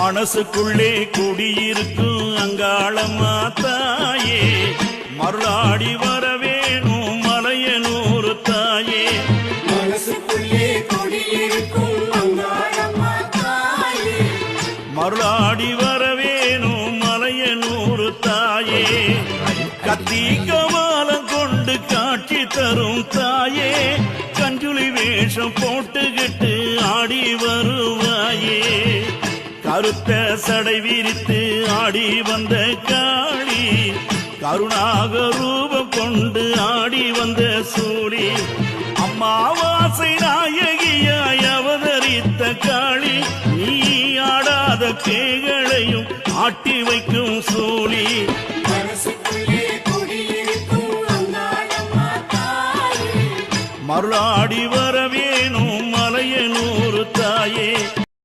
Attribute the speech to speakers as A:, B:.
A: மனசுக்குள்ளே குடியிருக்கும் அங்காளம்மா தாயே மருளாடி வரவேணும் மலையனூர் தாயே
B: மனசுக்குள்ளே குடியிருக்கும் அங்காளம்மா தாயே
A: மருளாடி வரவேணும் மலையனூர் தாயே கத்தி கமாலம் கொண்டு காட்சி தரும் தாயே கஞ்சுளி வேஷம் போட்டுக்கிட்டு ஆடி வருவாயே கருத்த சடை விரித்து ஆடி வந்த காளி கருணாக ரூபம் கொண்டு ஆடி வந்த சூழி அம்மாவாசை நாயகியாய் அவதரித்த காளி நீ ஆடாத பேய்களையும் ஆட்டி வைக்கும் சூழி
B: மனசுக்குள்ளே குடியிருக்கும் அங்காளம்மா தாயே
A: மருளாடி